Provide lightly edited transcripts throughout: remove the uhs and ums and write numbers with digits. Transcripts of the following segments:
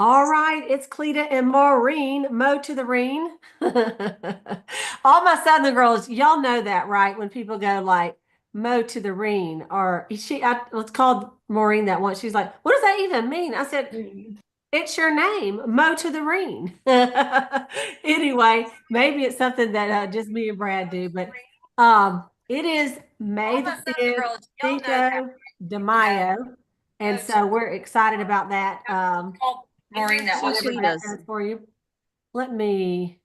All right, it's Cleta and Maureen, Mo to the Reen. All my Southern girls, y'all know that, right? When people go like Mo to the Reen, or I was called Maureen that once. She's like, "What does that even mean?" I said, "It's your name, Mo to the Reen." Anyway, maybe it's something that just me and Brad do, but it is May the 5th, Cinco de Mayo, and so we're excited about that. Maureen, that Let's see what that does for you. Let me,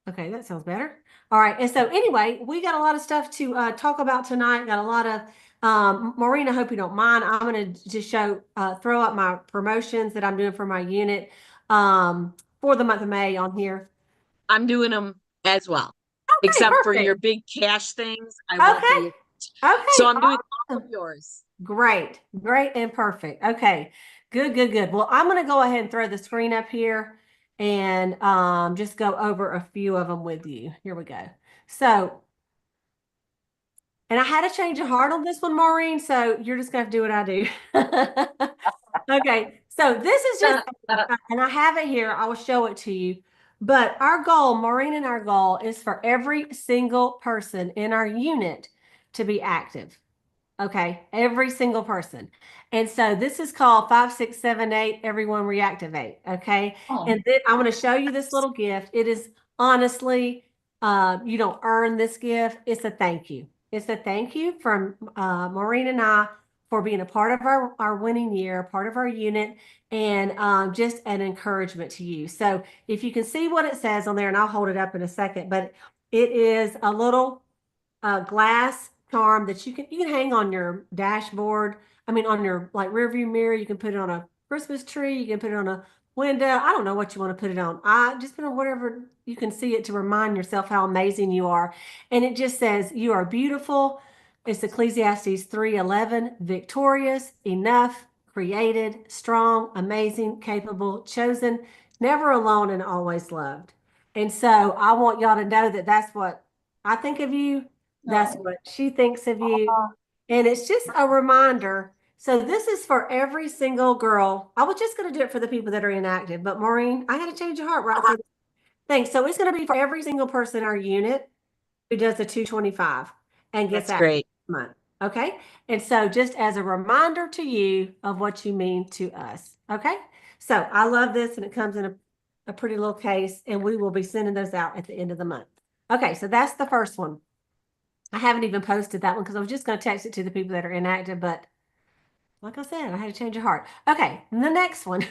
okay, that sounds better. All right. And so anyway, we got a lot of stuff to talk about tonight. Got a lot of, Maureen, I hope you don't mind. I'm going to just throw up my promotions that I'm doing for my unit for the month of May on here. I'm doing them as well. Okay, Except for your perfect. big cash things, I won't Okay. be. So Okay. I'm doing all of Awesome. yours. Great. Great and perfect. Okay. Good, good, good. Well, I'm going to go ahead and throw the screen up here and just go over a few of them with you. Here we go. So, and I had to change a heart on this one, Maureen, so you're just going to have to do what I do. Okay. So this is just, and I have it here. I will show it to you. But our goal, Maureen and our goal, is for every single person in our unit to be active. Okay, every single person. And so this is called 5, 6, 7, 8, everyone reactivate. Okay. Oh. And then I'm going to show you this little gift. It is honestly, you don't earn this gift. It's a thank you. It's a thank you from Maureen and I for being a part of our winning year, part of our unit, and just an encouragement to you. So if you can see what it says on there, and I'll hold it up in a second, but it is a little glass charm that you can hang on your dashboard. I mean, on your like rear view mirror. You can put it on a Christmas tree. You can put it on a window. I don't know what you want to put it on. I just put on whatever you can see it to remind yourself how amazing you are. And it just says you are beautiful. It's Ecclesiastes 3:11. Victorious, enough, created, strong, amazing, capable, chosen, never alone, and always loved. And so I want y'all to know that that's what I think of you. That's what she thinks of you. And it's just a reminder. So this is for every single girl. I was just going to do it for the people that are inactive, but Maureen, I had to change your heart right for the thing. So it's going to be for every single person in our unit who does the 225 and gets That's active great. this month. Okay. And so just as a reminder to you of what you mean to us. Okay. So I love this, and it comes in a pretty little case, and we will be sending those out at the end of the month. Okay. So that's the first one. I haven't even posted that one because I was just going to text it to the people that are inactive, but like I said, I had to change your heart. Okay, the next one,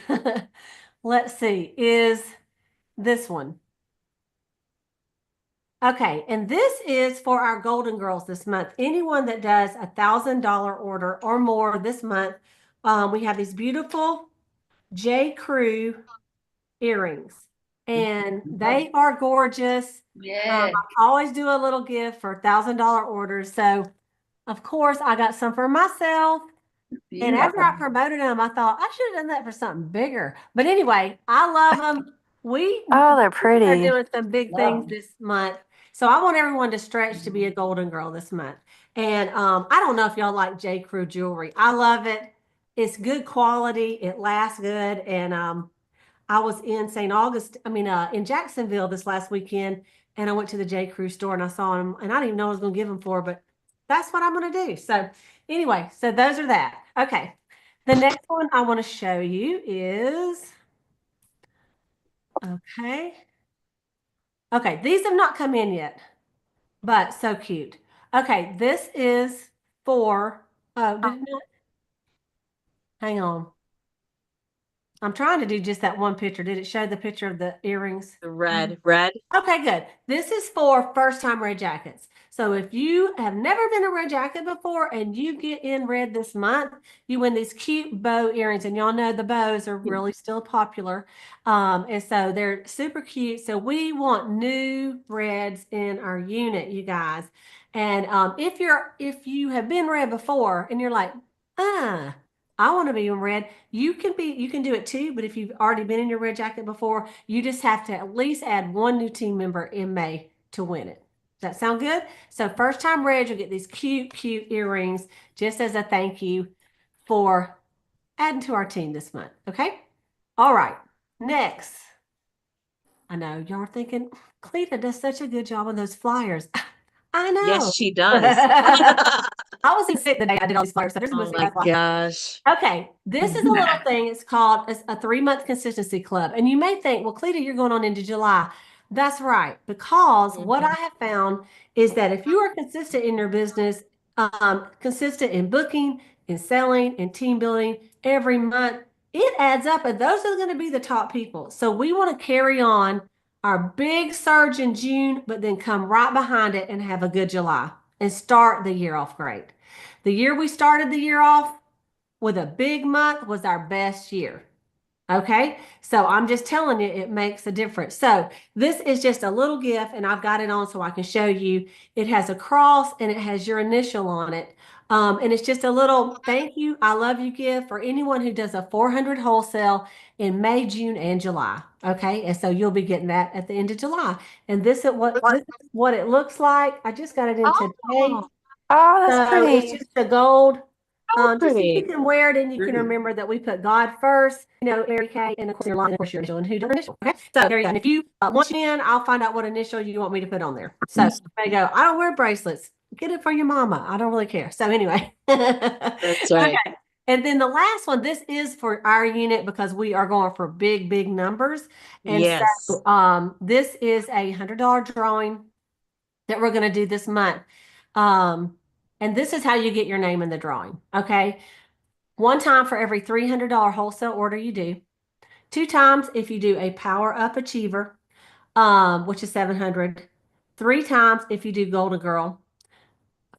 let's see, is this one. Okay, and this is for our Golden Girls this month. Anyone that does $1,000 order or more this month, we have these beautiful J. Crew earrings, and they are gorgeous. Yeah. I always do a little gift for $1,000 orders, so of course, I got some for myself. And after I promoted them, I thought I should have done that for something bigger. But anyway, I love them. We Oh, they're are pretty. doing some big things this month. So I want everyone to stretch to be a golden girl this month. And I don't know if y'all like J. Crew jewelry. I love it. It's good quality. It lasts good. And I was in St. August, in Jacksonville this last weekend, and I went to the J. Crew store and I saw them, and I didn't even know what I was going to give them for, but that's what I'm going to do. So anyway, so those are that. Okay. The next one I want to show you is, okay. Okay, these have not come in yet, but so cute. Okay, this is for, oh, did it not? Hang on. I'm trying to do just that one picture. Did it show the picture of the earrings? The red. Okay, good. This is for first-time red jackets. So if you have never been a red jacket before and you get in red this month, you win these cute bow earrings. And y'all know the bows are really still popular. And so they're super cute. So we want new reds in our unit, you guys. And if you have been red before and you're like, I want to be in red, you can do it too. But if you've already been in your red jacket before, you just have to at least add one new team member in May to win it. Does that sound good? So first time red, you'll get these cute, cute earrings just as a thank you for adding to our team this month. Okay. All right. Next. I know y'all are thinking, Cleta does such a good job on those flyers. I know. Yes, she does. I was sick the day I did all these flyers. So there's Oh my gosh. Okay, this is a little thing. It's called a 3-month consistency club. And you may think, well, Cleta, you're going on into July. That's right. Because what I have found is that if you are consistent in your business, consistent in booking, in selling, in team building every month, it adds up. And those are going to be the top people. So we want to carry on our big surge in June, but then come right behind it and have a good July and start the year off great. The year we started the year off, with a big month was our best year. Okay. So I'm just telling you, it makes a difference. So this is just a little gift, and I've got it on so I can show you. It has a cross and it has your initial on it. And it's just a little thank you, I love you gift for anyone who does a 400 wholesale in May, June, and July. Okay. And so you'll be getting that at the end of July. And this is what it looks like. I just got it in today. Oh, Oh, that's So it's pretty. just a gold. so Just so you pretty. can wear it and you can remember that we put God first, Mary Kay, and of course your line, of course your initial, and who your initial. Okay, so there you go. And if you want me in, I'll find out what initial you want me to put on there. So there you go. I don't wear bracelets. Get it for your mama. I don't really care. So anyway, That's right. okay. And then the last one, this is for our unit because we are going for big, big numbers. And Yes. so this is a $100 drawing that we're going to do this month. And this is how you get your name in the drawing. Okay. One time for every $300 wholesale order you do. 2 times if you do a Power Up Achiever, which is 700. 3 times if you do Golden Girl.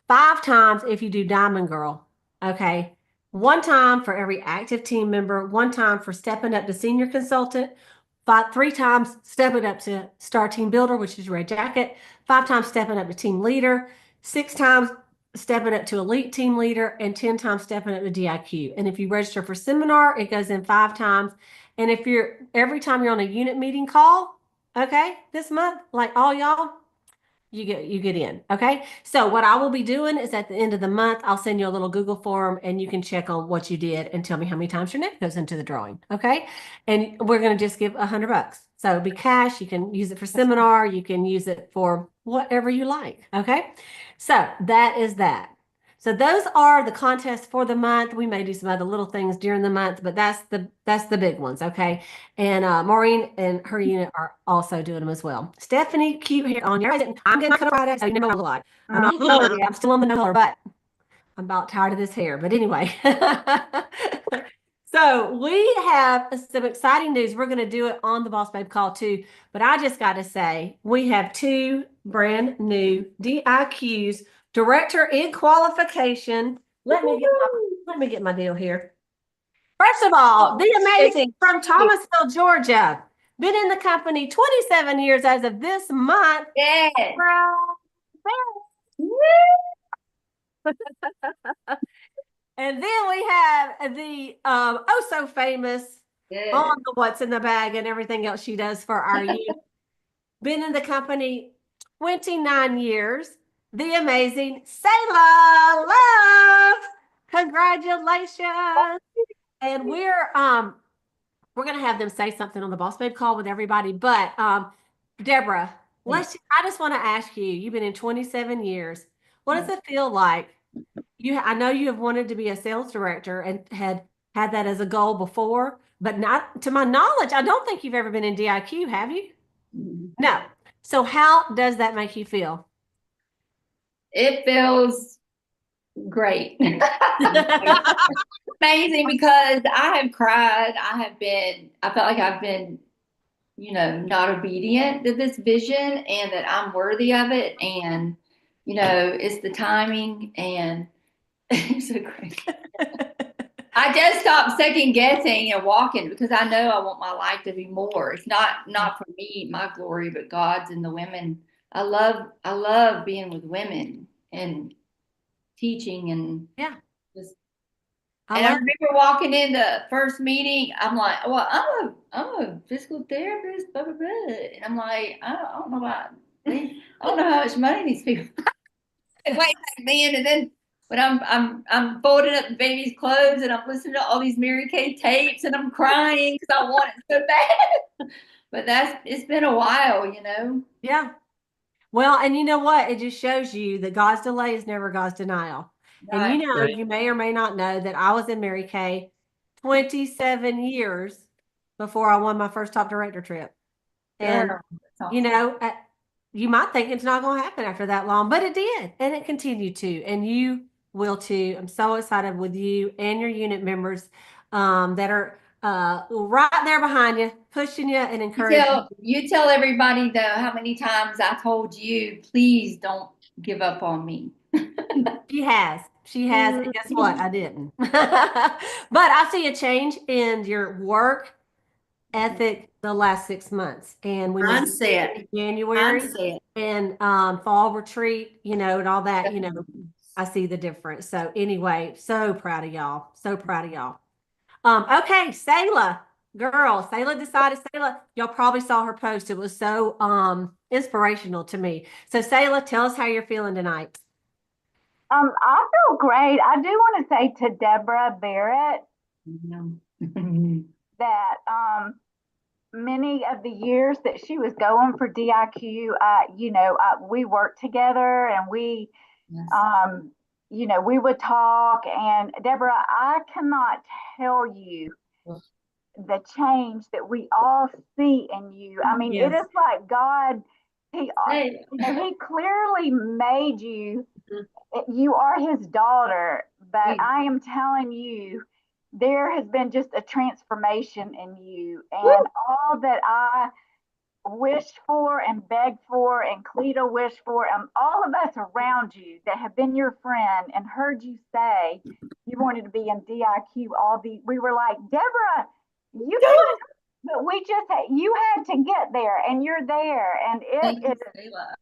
5 times if you do Diamond Girl. Okay. 1 time for every active team member. 1 time for stepping up to senior consultant. 3 times stepping up to Star Team Builder, which is Red Jacket. 5 times stepping up to Team Leader. 6 times stepping up to Elite Team Leader, and 10 times stepping up to DIQ. And if you register for seminar, it goes in 5 times. And if you're every time you're on a unit meeting call, okay, this month, like all y'all, you get in. Okay. So what I will be doing is at the end of the month, I'll send you a little Google form and you can check on what you did and tell me how many times your name goes into the drawing. Okay. And we're going to just give $100. So it'll be cash. You can use it for seminar. You can use it for whatever you like. Okay. So that is that. So those are the contests for the month. We may do some other little things during the month, but that's the big ones. Okay. And Maureen and her unit are also doing them as well. Stephanie, cute hair on your. I'm getting cut Friday, so you know a lot. I'm not colored yet. I'm still on the no color, but I'm about tired of this hair. But anyway. So we have some exciting news. We're going to do it on the Boss Babe call too. But I just got to say, we have 2 brand new DIQs, Director in Qualification. Let me get my deal here. First of all, the amazing from Thomasville, Georgia. Been in the company 27 years as of this month. Yeah. And then we have the oh so famous on the what's in the bag and everything else she does for our youth. Been in the company 29 years. The amazing Sala Love. Congratulations. And we're gonna have them say something on the Boss Babe call with everybody. But Deborah, I just want to ask you, you've been in 27 years. What does it feel like? I know you have wanted to be a sales director and had that as a goal before, but not to my knowledge, I don't think you've ever been in DIQ, have you? No. So how does that make you feel? It feels great. Amazing, because I have cried. I felt like I've been, not obedient to this vision and that I'm worthy of it. And, it's the timing, and it's so great. I just stopped second guessing and walking, because I know I want my life to be more. It's not for me, my glory, but God's and the women. I love being with women and teaching and Yeah. just. I And I love remember walking in the first meeting. I'm like, well, I'm a physical therapist, blah blah blah. And I'm like, I don't know how much money these people. Way back then, and then But I'm folding up the baby's clothes and I'm listening to all these Mary Kay tapes and I'm crying because I want it so bad. But it's been a while, you know. Yeah. Well, and you know what? It just shows you that God's delay is never God's denial. And Right. Right. you may or may not know that I was in Mary Kay 27 years before I won my first top director trip. And, Girl, that's you awesome. know, you might think it's not going to happen after that long, but it did. And it continued to. And you will too. I'm so excited with you and your unit members that are right there behind you, pushing you and encouraging you. You tell everybody though how many times I told you, please don't give up on me. She has. She has. And guess what? I didn't. But I see a change in your work ethic the last 6 months. And when you Mindset. January Mindset. and fall retreat, and all that, I see the difference. So anyway, so proud of y'all. So proud of y'all. Okay, Sala, girl, Sala, y'all probably saw her post. It was so inspirational to me. So Sala, tell us how you're feeling tonight. I feel great. I do want to say to Deborah Barrett that many of the years that she was going for DIQ, we worked together and Yes. we would talk. And Deborah, I cannot tell you the change that we all see in you. I mean, it Yes. is like God, he, Hey. he clearly made you. You are his daughter, but I am telling you, there has been just a transformation in you, and all that I wished for and begged for, and Cleta wished for, and all of us around you that have been your friend and heard you say you wanted to be in DIQ. We were like, Deborah, you can, but you had to get there, and you're there, and Thank you, it Sala.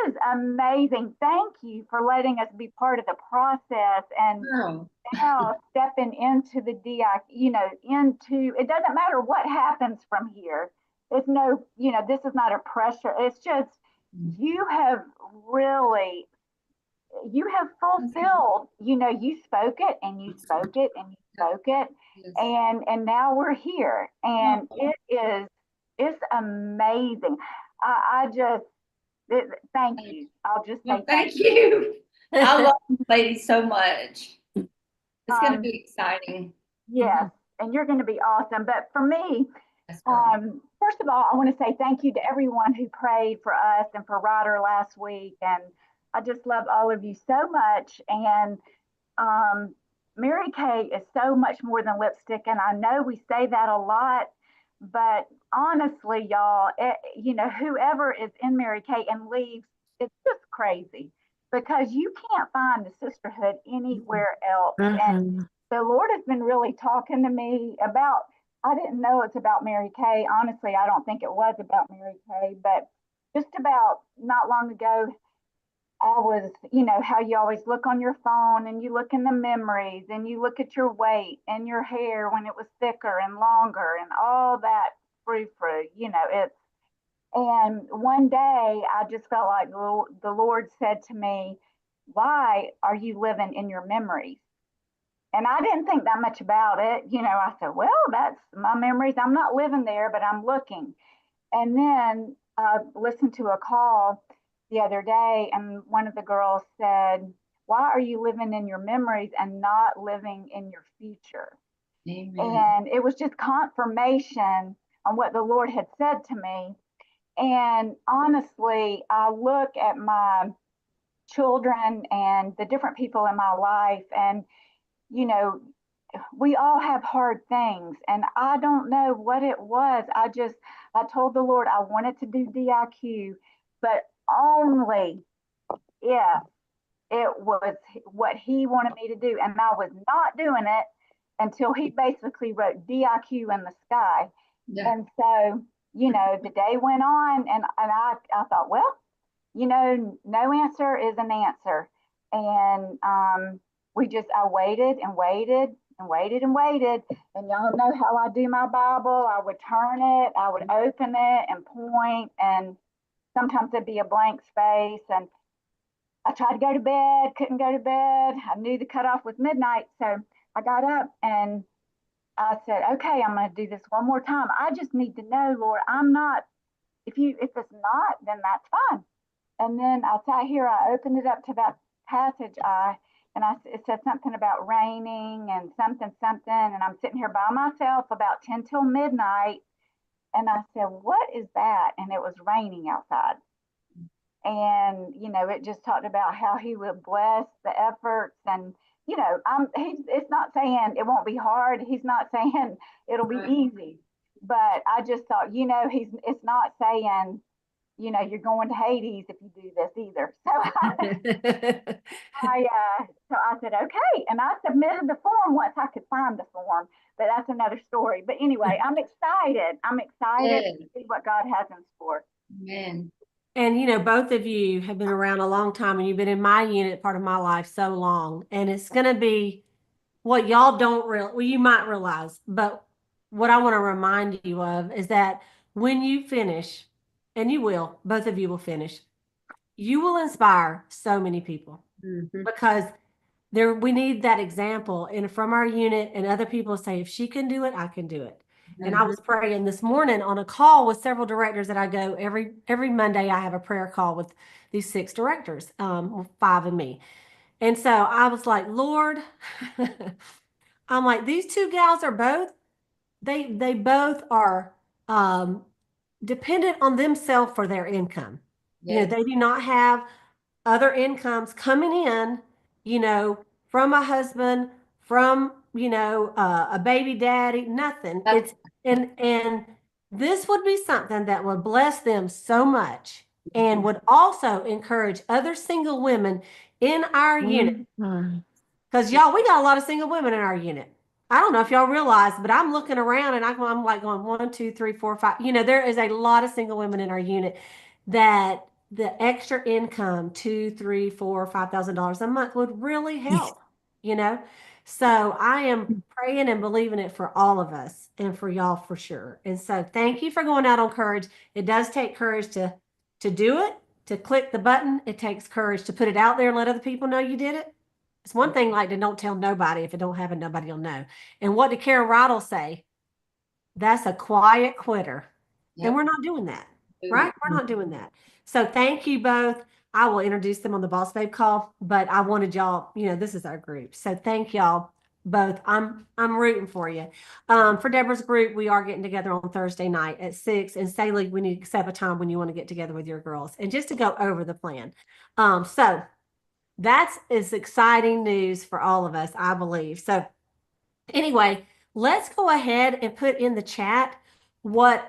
is amazing. Thank you for letting us be part of the process and Girl. now stepping into the DI, it doesn't matter what happens from here. It's no, this is not a pressure. It's just you have really, you have fulfilled, you spoke it and you spoke it and you spoke it. Yes. And now we're here. And it's amazing. I just, thank you. I'll just say Well, thank you. I love you ladies so much. It's going to be exciting. Yes, and you're going to be awesome. But for me, Yes, girl. first of all, I want to say thank you to everyone who prayed for us and for Ryder last week. And I just love all of you so much. And Mary Kay is so much more than lipstick. And I know we say that a lot, but honestly, y'all, whoever is in Mary Kay and leaves, it's just crazy because you can't find the sisterhood anywhere else. And the Lord has been really talking to me about, I didn't know it's about Mary Kay. Honestly, I don't think it was about Mary Kay, but just about not long ago, I was, how you always look on your phone and you look in the memories and you look at your weight and your hair when it was thicker and longer and all that frou-frou, and one day I just felt like the Lord said to me, why are you living in your memories? And I didn't think that much about it. I said, well, that's my memories. I'm not living there, but I'm looking. And then I listened to a call the other day, and one of the girls said, why are you living in your memories and not living in your future? Amen. And it was just confirmation on what the Lord had said to me. And honestly, I look at my children and the different people in my life, and we all have hard things, and I don't know what it was. I told the Lord I wanted to do DIQ, but only if it was what he wanted me to do. And I was not doing it until he basically wrote DIQ in the sky. Yeah. And so, the day went on, and I thought, well, no answer is an answer. And I waited and waited and waited and waited. And y'all know how I do my Bible. I would turn it, I would open it and point, and sometimes there'd be a blank space. And I tried to go to bed, couldn't go to bed. I knew the cutoff was midnight. So I got up and I said, okay, I'm going to do this one more time. I just need to know, Lord, I'm not, if it's not, then that's fine. And then I sat here, I opened it up to that passage, it said something about raining and something, something. And I'm sitting here by myself about 10 till midnight. And I said, what is that? And it was raining outside. And, it just talked about how he would bless the efforts. And, it's not saying it won't be hard. He's not saying it'll be easy. But I just thought, it's not saying, you're going to Hades if you do this either. So I said, okay. And I submitted the form once I could find the form, but that's another story. But anyway, I'm excited. I'm excited to see what God has in store. Amen. And both of you have been around a long time, and you've been in my unit part of my life so long. And it's going to be what y'all don't well, you might realize, but what I want to remind you of is that when you finish, and you will, both of you will finish, you will inspire so many people because we need that example and from our unit, and other people say, if she can do it, I can do it. And I was praying this morning on a call with several directors that I go every Monday. I have a prayer call with these 6 directors, 5 of me. And so I was like, Lord, I'm like, these 2 gals are both, they both are dependent on themselves for their income. Yes. They do not have other incomes coming in, from a husband, from, a baby daddy, nothing. That's- And this would be something that would bless them so much and would also encourage other single women in our unit. Because y'all, we got a lot of single women in our unit. I don't know if y'all realize, but I'm looking around and I'm like going 1, 2, 3, 4, 5. There is a lot of single women in our unit that the extra income, $2, $3, $4, $5,000 a month would really help, So I am praying and believing it for all of us and for y'all for sure. And so thank you for going out on courage. It does take courage to do it, to click the button. It takes courage to put it out there and let other people know you did it. It's one thing like to don't tell nobody. If it don't happen, nobody will know. And what did Karen Rottle say? That's a quiet quitter. Yep. And we're not doing that, right? We're not doing that. So thank you both. I will introduce them on the Boss Babe call, but I wanted y'all, this is our group. So thank y'all both. I'm rooting for you. For Deborah's group, we are getting together on Thursday night at 6. And Sala, we need to set a time when you want to get together with your girls and just to go over the plan. So that's exciting news for all of us, I believe. So anyway, let's go ahead and put in the chat what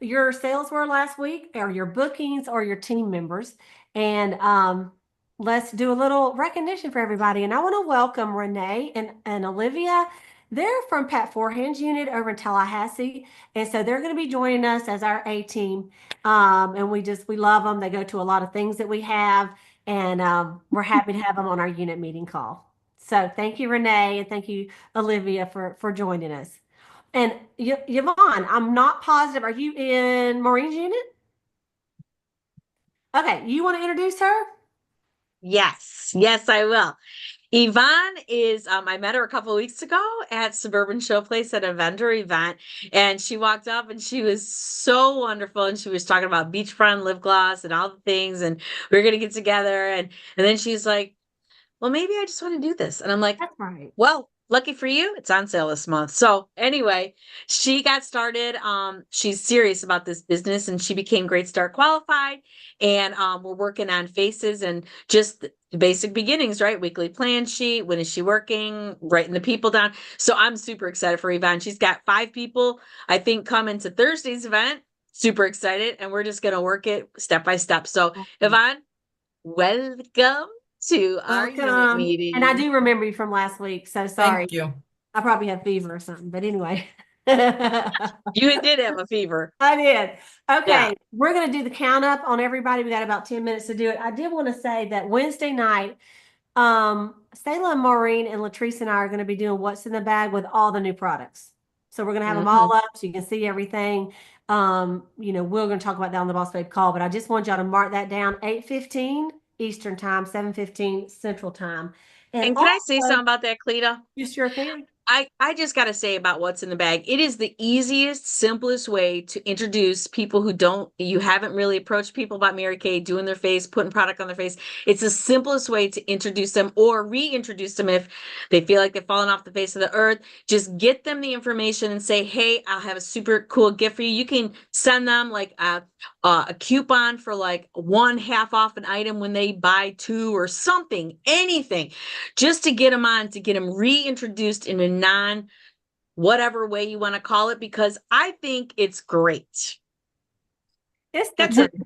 your sales were last week, or your bookings, or your team members. And let's do a little recognition for everybody. And I want to welcome Renee and Olivia. They're from Pat Forehand's unit over in Tallahassee. And so they're going to be joining us as our A team. And we love them. They go to a lot of things that we have. And we're happy to have them on our unit meeting call. So thank you, Renee, and thank you, Olivia, for joining us. And Yvonne, I'm not positive. Are you in Maureen's unit? Okay, you want to introduce her? Yes, I will. Yvonne is, I met her a couple of weeks ago at Suburban Showplace at a vendor event, and she walked up and she was so wonderful. And she was talking about beachfront lip gloss and all the things, and we were going to get together. And then she's like, well, maybe I just want to do this. And I'm like, That's right. well, lucky for you, it's on sale this month. So anyway, she got started. She's serious about this business, and she became Great Start qualified. And we're working on faces and just the basic beginnings, right? Weekly plan sheet. When is she working? Writing the people down. So I'm super excited for Yvonne. She's got 5 people, I think, coming to Thursday's event. Super excited. And we're just going to work it step by step. So Yvonne, welcome to our unit meeting. And I do remember you from last week, so sorry. Thank you. I probably have fever or something, but anyway. You did have a fever. I did. Okay, Yeah. We're going to do the count up on everybody. We got about 10 minutes to do it. I did want to say that Wednesday night, Sala and Maureen and Latrice and I are going to be doing what's in the bag with all the new products. So we're going to have them all up so you can see everything. We're going to talk about that on the Boss Babe call, but I just want y'all to mark that down. 8:15 Eastern time, 7:15 Central time. And can I say also, something about that, Cleta? you sure can. I just got to say about what's in the bag. It is the easiest, simplest way to introduce people who you haven't really approached people about Mary Kay, doing their face, putting product on their face. It's the simplest way to introduce them or reintroduce them if they feel like they've fallen off the face of the earth. Just get them the information and say, hey, I'll have a super cool gift for you. You can send them like a coupon for like 1/2 off an item when they buy 2 or something, anything, just to get them on, to get them reintroduced in a non whatever way you want to call it, because I think it's great. It's the That's truth. it.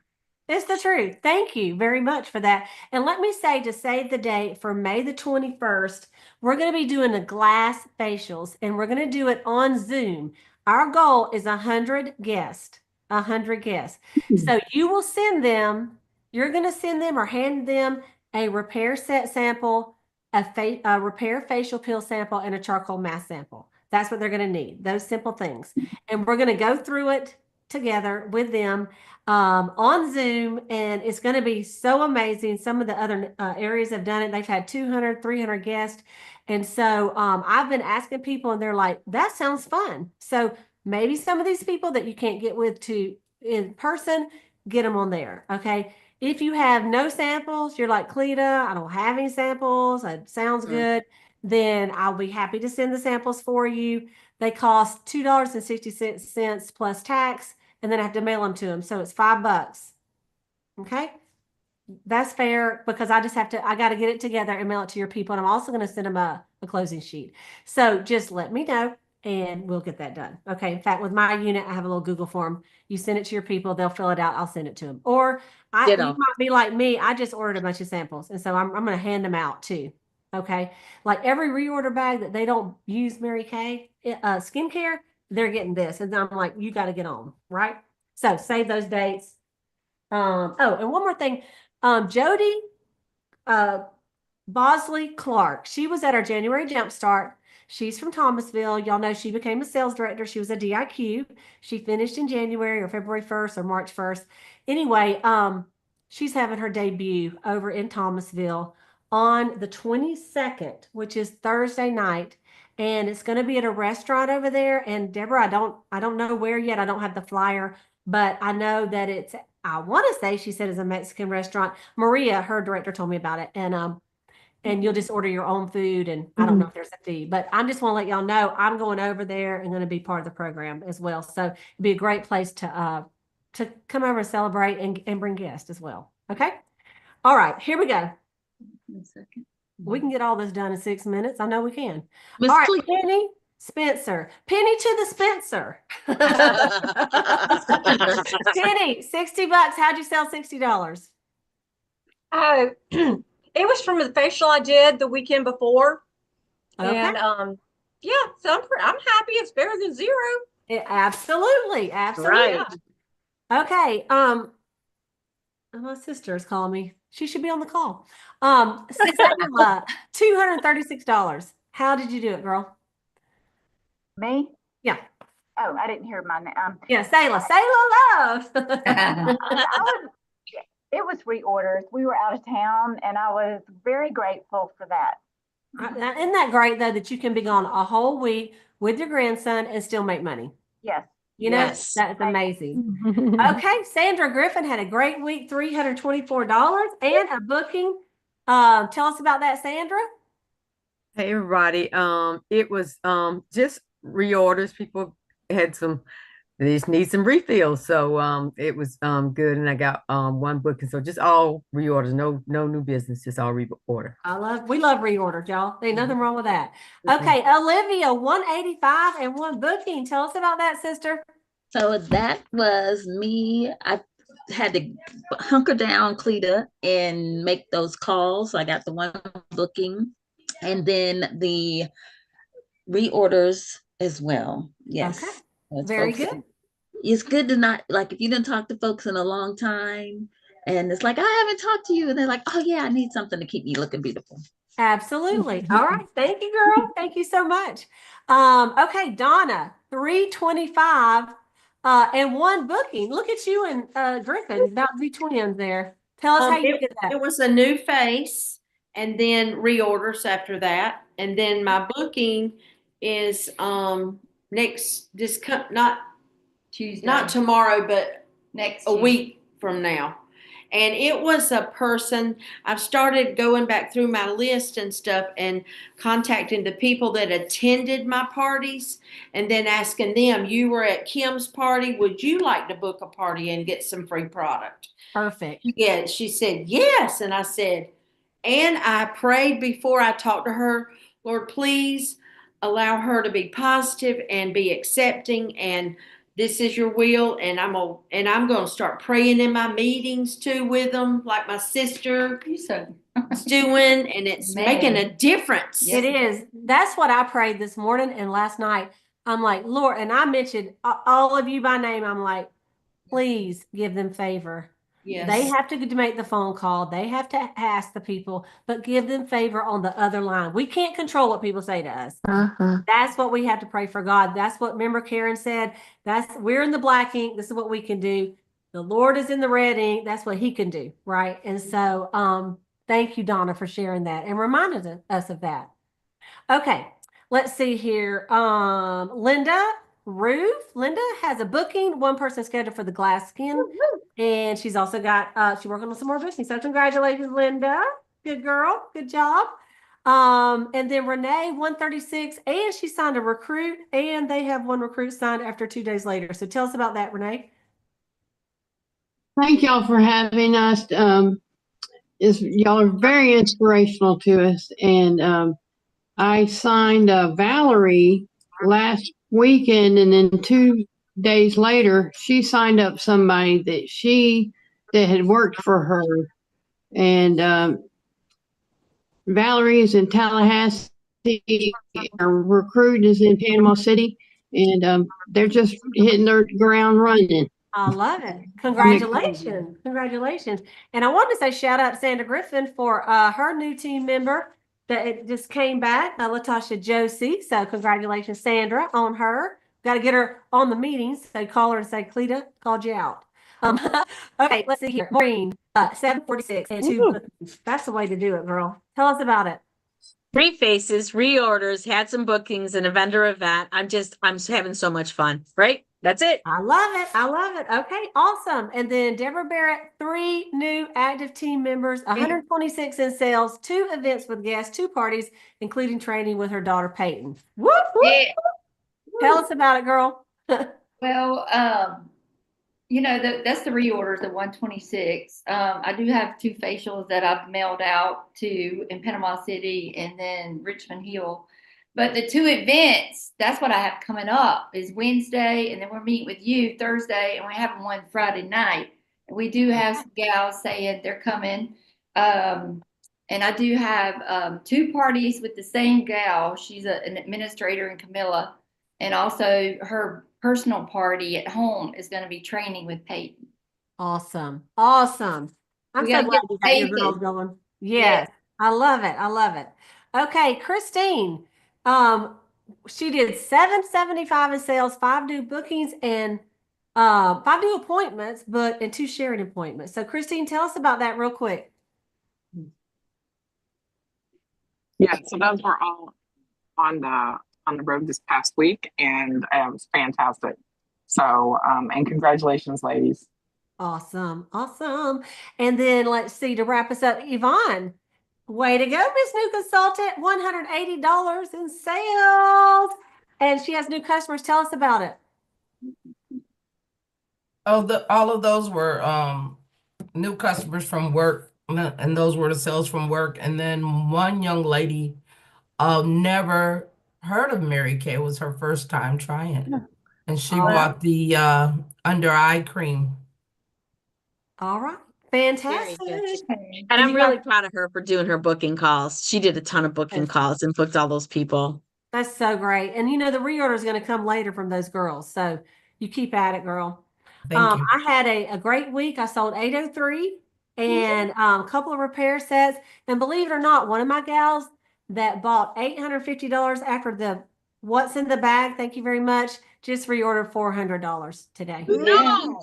It's the truth. Thank you very much for that. And let me say, to save the date for May the 21st, we're going to be doing the glass facials, and we're going to do it on Zoom. Our goal is 100 guests. 100 guests. So you will send them, you're going to send them or hand them a repair set sample, a repair facial peel sample, and a charcoal mask sample. That's what they're going to need, those simple things. And we're going to go through it together with them on Zoom, and it's going to be so amazing. Some of the other areas have done it. They've had 200, 300 guests. And so I've been asking people, and they're like, that sounds fun. So maybe some of these people that you can't get with to in person, get them on there. Okay. If you have no samples, you're like, Cleta, I don't have any samples. It sounds good. Then I'll be happy to send the samples for you. They cost $2.66 plus tax, and then I have to mail them to them. So it's $5. Okay. That's fair, because I got to get it together and mail it to your people. And I'm also going to send them a closing sheet. So just let me know and we'll get that done. Okay. In fact, with my unit, I have a little Google form. You send it to your people, they'll fill it out. I'll send it to them. Or you might be like me. I just ordered a bunch of samples. And so I'm going to hand them out too. Okay. Like every reorder bag that they don't use Mary Kay skincare, they're getting this. And I'm like, you got to get on. Right. So save those dates. Oh, and one more thing. Jody Bosley Clark, she was at our January Jumpstart. She's from Thomasville. Y'all know she became a sales director. She was a DIQ. She finished in January or February 1st or March 1st. Anyway, she's having her debut over in Thomasville on the 22nd, which is Thursday night. And it's going to be at a restaurant over there. And Deborah, I don't know where yet. I don't have the flyer, but I know that I want to say, she said, it's a Mexican restaurant. Maria, her director, told me about it. And you'll just order your own food. And I don't know if there's a fee, but I just want to let y'all know I'm going over there and going to be part of the program as well. So it'd be a great place to come over and celebrate and bring guests as well. Okay. All right, here we go. 1 second. We can get all this done in 6 minutes. I know we can. Miss All right, Cle- Penny Spencer. Penny to the Spencer. Penny, $60. How'd you sell $60? It was from the facial I did the weekend before. Okay. And yeah, so I'm happy. It's better than zero. Absolutely. Absolutely. Right. Okay. My sister's calling me. She should be on the call. Sala, $236. How did you do it, girl? Me? Yeah. Oh, I didn't hear my name. Yeah, Sala love. It was reorders. We were out of town, and I was very grateful for that. Isn't that great, though, that you can be gone a whole week with your grandson and still make money? Yes. You know, Yes. that's amazing. Okay, Sandra Griffin had a great week, $324 and a booking. Tell us about that, Sandra. Hey everybody. It was just reorders. People had they just need some refills. So it was good, and I got one booking. So just all reorders, no new business, just all reorder. We love reorders, y'all. Ain't nothing wrong with that. Okay, Olivia, 185 and one booking. Tell us about that, sister. So that was me. I had to hunker down, Cleta, and make those calls. I got the one booking and then the reorders as well. Yes. Okay. As Very folks- good. It's good to not, like, if you didn't talk to folks in a long time and it's like, I haven't talked to you. And they're like, oh yeah, I need something to keep me looking beautiful. Absolutely. All right. Thank you, girl. Thank you so much. Okay, Donna, 325 and one booking. Look at you and Griffin, about to be twins there. Tell us how you did that. It was a new face and then reorders after that. And then my booking is not Tuesday. not tomorrow, but next a Tuesday. week from now. And it was a person, I've started going back through my list and stuff and contacting the people that attended my parties and then asking them, you were at Kim's party, would you like to book a party and get some free product? Perfect. Yeah, she said, yes. And I said, and I prayed before I talked to her, Lord, please allow her to be positive and be accepting, and this is your will. And I'm going to start praying in my meetings too with them, like my sister is doing, and it's making a difference. It is. That's what I prayed this morning and last night. I'm like, Lord, and I mentioned all of you by name. I'm like, please give them favor. Yes. They have to make the phone call. They have to ask the people, but give them favor on the other line. We can't control what people say to us. That's what we have to pray for God. That's what, remember Karen said, we're in the black ink. This is what we can do. The Lord is in the red ink. That's what he can do. Right. And so, thank you, Donna, for sharing that and reminding us of that. Okay. Let's see here. Linda has a booking, one person scheduled for the glass skin. And she's also got, she's working on some more bookings. So congratulations, Linda. Good girl. Good job. And then Renee, 136, and she signed a recruit, and they have one recruit signed after 2 days later. So tell us about that, Renee. Thank y'all for having us. Y'all are very inspirational to us. And I signed Valerie last weekend, and then 2 days later, she signed up somebody that had worked for her. And Valerie is in Tallahassee. Our recruit is in Panama City, and they're just hitting their ground running. I love it. Congratulations. Congratulations. And I want to say shout out to Sandra Griffin for her new team member that it just came back, Latasha Josie. So congratulations, Sandra, on her. Got to get her on the meetings. So call her and say, Cleta called you out. Okay, let's see here. Maureen, 746 and 2 bookings. That's the way to do it, girl. Tell us about it. 3 faces, reorders, had some bookings and a vendor event. I'm having so much fun, right? That's it. I love it. I love it. Okay, awesome. And then Deborah Barrett, 3 new active team members, 126 in sales, 2 events with guests, 2 parties, including training with her daughter, Peyton. Whoop, whoop. Yeah. Tell us about it, girl. Well, that's the reorders, the 126. I do have 2 facials that I've mailed out to in Panama City and then Richmond Hill. But the 2 events, that's what I have coming up, is Wednesday, and then we're meeting with you Thursday, and we have one Friday night. And we do have some gals saying they're coming. And I do have 2 parties with the same gal. She's an administrator in Camilla. And also her personal party at home is going to be training with Peyton. Awesome. Awesome. I'm so glad you got your girls going. Yes. I love it. I love it. Okay, Christine. She did 775 in sales, 5 new bookings, and 5 new appointments, and 2 sharing appointments. So Christine, tell us about that real quick. Yeah, so those were all on the road this past week, and it was fantastic. So, and congratulations, ladies. Awesome. Awesome. And then let's see, to wrap us up, Yvonne. Way to go, Miss New Consultant. $180 in sales. And she has new customers. Tell us about it. Oh, all of those were new customers from work, and those were the sales from work. And then one young lady never heard of Mary Kay. It was her first time trying it. And she bought the under eye cream. All right. Fantastic. And I'm really proud of her for doing her booking calls. She did a ton of booking calls and booked all those people. That's so great. And the reorder is going to come later from those girls. So you keep at it, girl. Thank you. I had a great week. I sold 803 and a couple of repair sets. And believe it or not, one of my gals that bought $850 after the what's in the bag, thank you very much, just reordered $400 today. No.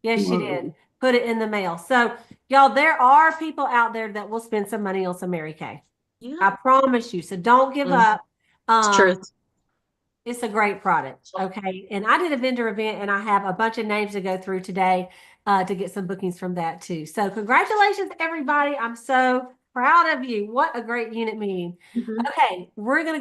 Yes, she did. put it in the mail. So y'all, there are people out there that will spend some money on some Mary Kay. Yeah, I promise you. So don't give up. it's truth. It's a great product. Okay. And I did a vendor event and I have a bunch of names to go through today to get some bookings from that too. So congratulations, everybody. I'm so proud of you. What a great unit meeting. Mhm. Okay. We're going to